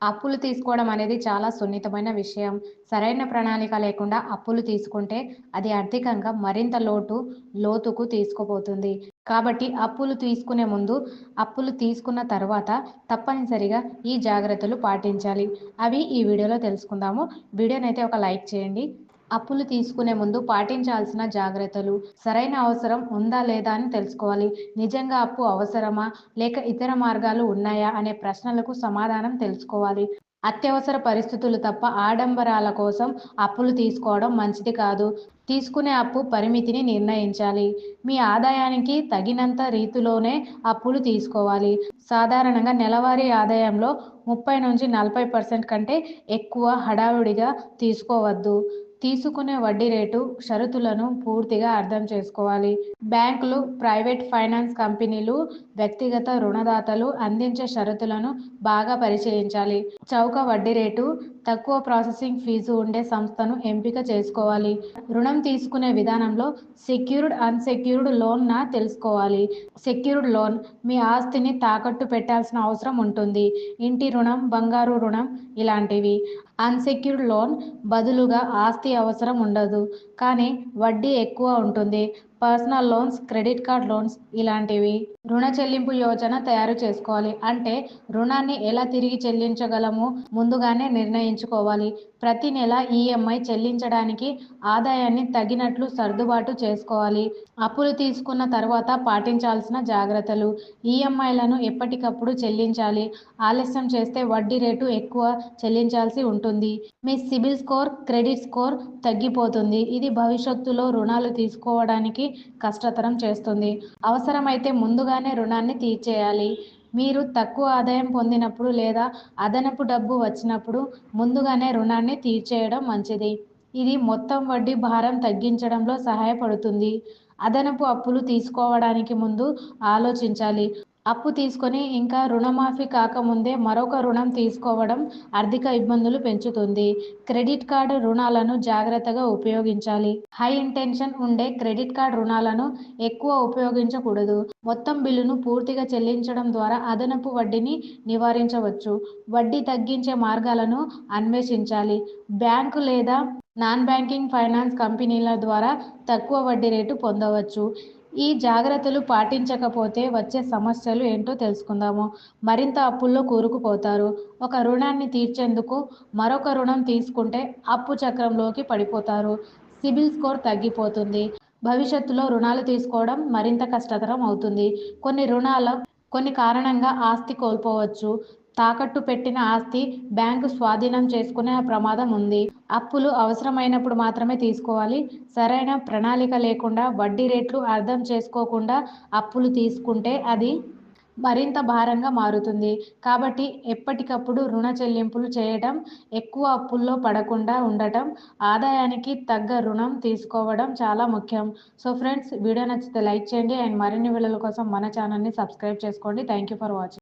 అప్పులు తీసుకోవడం అనేది చాలా సున్నితమైన విషయం. సరైన ప్రణాళిక లేకుండా అప్పులు తీసుకుంటే అది ఆర్థికంగా మరింత లోతుకు తీసుకుపోతుంది. కాబట్టి అప్పులు తీసుకునే ముందు, అప్పులు తీసుకున్న తర్వాత తప్పనిసరిగా ఈ జాగ్రత్తలు పాటించాలి. అవి ఈ వీడియోలో తెలుసుకుందాము. వీడియోనైతే ఒక లైక్ చేయండి. అప్పులు తీసుకునే ముందు పాటించాల్సిన జాగ్రత్తలు. సరైన అవసరం ఉందా లేదా అని తెలుసుకోవాలి. నిజంగా అప్పు అవసరమా? లేక ఇతర మార్గాలు ఉన్నాయా? అనే ప్రశ్నలకు సమాధానం తెలుసుకోవాలి. అత్యవసర పరిస్థితులు తప్ప ఆడంబరాల కోసం అప్పులు తీసుకోవడం మంచిది కాదు. తీసుకునే అప్పు పరిమితిని నిర్ణయించాలి. మీ ఆదాయానికి తగినంత రీతిలోనే అప్పులు తీసుకోవాలి. సాధారణంగా నెలవారీ ఆదాయంలో 30-40% కంటే ఎక్కువ హడావుడిగా తీసుకోవద్దు. తీసుకునే వడ్డీ రేటు, షరతులను పూర్తిగా అర్థం చేసుకోవాలి. బ్యాంకులు, ప్రైవేట్ ఫైనాన్స్ కంపెనీలు, వ్యక్తిగత రుణదాతలు అందించే షరతులను బాగా పరిశీలించాలి. చౌక వడ్డీ రేటు, తక్కువ ప్రాసెసింగ్ ఫీజు ఉండే సంస్థను ఎంపిక చేసుకోవాలి. రుణం తీసుకునే విధానంలో సెక్యూర్డ్, అన్‌సెక్యూర్డ్ లోన్‌నా తెలుసుకోవాలి. సెక్యూర్డ్ లోన్ మీ ఆస్తిని తాకట్టు పెట్టాల్సిన అవసరం ఉంటుంది. ఇంటి రుణం, బంగారు రుణం ఇలాంటివి. అన్‌సెక్యూర్డ్ లోన్ బదులుగా ఆస్తి అవసరం ఉండదు, కానీ వడ్డీ ఎక్కువ ఉంటుంది. Personal loans, credit card loans ఇలాంటివి. రుణ చెల్లింపు యోజన తయారు చేసుకోవాలి. అంటే రుణాన్ని ఎలా తిరిగి చెల్లించగలమో ముందుగానే నిర్ణయించుకోవాలి. ప్రతి నెల ఈఎంఐ చెల్లించడానికి ఆదాయాన్ని తగినట్లు సర్దుబాటు చేసుకోవాలి. అప్పులు తీసుకున్న తర్వాత పాటించాల్సిన జాగ్రత్తలు. ఈఎంఐలను ఎప్పటికప్పుడు చెల్లించాలి. ఆలస్యం చేస్తే వడ్డీ రేటు ఎక్కువ చెల్లించాల్సి ఉంటుంది. మీ సిబిల్ స్కోర్, క్రెడిట్ స్కోర్ తగ్గిపోతుంది. ఇది భవిష్యత్తులో రుణాలు తీసుకోవడానికి కష్టతరం చేస్తుంది. అవసరమైతే ముందుగానే రుణాన్ని తీర్చేయాలి. మీరు తక్కువ ఆదాయం పొందినప్పుడు లేదా అదనపు డబ్బు వచ్చినప్పుడు ముందుగానే రుణాన్ని తీర్చేయడం మంచిది. ఇది మొత్తం వడ్డీ భారం తగ్గించడంలో సహాయపడుతుంది. అదనపు అప్పులు తీసుకోవడానికి ముందు ఆలోచించాలి. అప్పు తీసుకొని ఇంకా రుణమాఫీ కాకముందే మరొక రుణం తీసుకోవడం ఆర్థిక ఇబ్బందులు పెంచుతుంది. క్రెడిట్ కార్డు రుణాలను జాగ్రత్తగా ఉపయోగించాలి. హై ఇంటెన్షన్ ఉండే క్రెడిట్ కార్డ్ రుణాలను ఎక్కువ ఉపయోగించకూడదు. మొత్తం బిల్లును పూర్తిగా చెల్లించడం ద్వారా అదనపు వడ్డీని నివారించవచ్చు. వడ్డీ తగ్గించే మార్గాలను అన్వేషించాలి. బ్యాంకు లేదా నాన్ బ్యాంకింగ్ ఫైనాన్స్ కంపెనీల ద్వారా తక్కువ వడ్డీ రేటు పొందవచ్చు. ఈ జాగ్రత్తలు పాటించకపోతే వచ్చే సమస్యలు ఏంటో తెలుసుకుందాము. మరింత అప్పుల్లో కూరుకుపోతారు. ఒక రుణాన్ని తీర్చేందుకు మరొక రుణం తీసుకుంటే అప్పు చక్రంలోకి పడిపోతారు. సిబిల్ స్కోర్ తగ్గిపోతుంది. భవిష్యత్తులో రుణాలు తీసుకోవడం మరింత కష్టతరం అవుతుంది. కొన్ని కారణంగా ఆస్తి కోల్పోవచ్చు. తాకట్టు పెట్టిన ఆస్తి బ్యాంకు స్వాధీనం చేసుకునే ప్రమాదం ఉంది. అప్పులు అవసరమైనప్పుడు మాత్రమే తీసుకోవాలి. సరైన ప్రణాళిక లేకుండా, వడ్డీ రేట్లు అర్థం చేసుకోకుండా అప్పులు తీసుకుంటే అది మరింత భారంగా మారుతుంది. కాబట్టి ఎప్పటికప్పుడు రుణ చెల్లింపులు చేయటం, ఎక్కువ అప్పుల్లో పడకుండా ఉండటం, ఆదాయానికి తగ్గ రుణం తీసుకోవడం చాలా ముఖ్యం. సో ఫ్రెండ్స్, వీడియో నచ్చితే లైక్ చేయండి అండ్ మరిన్ని వీడియోల కోసం మన ఛానల్‌ని సబ్స్క్రైబ్ చేసుకోండి. Thank you for watching.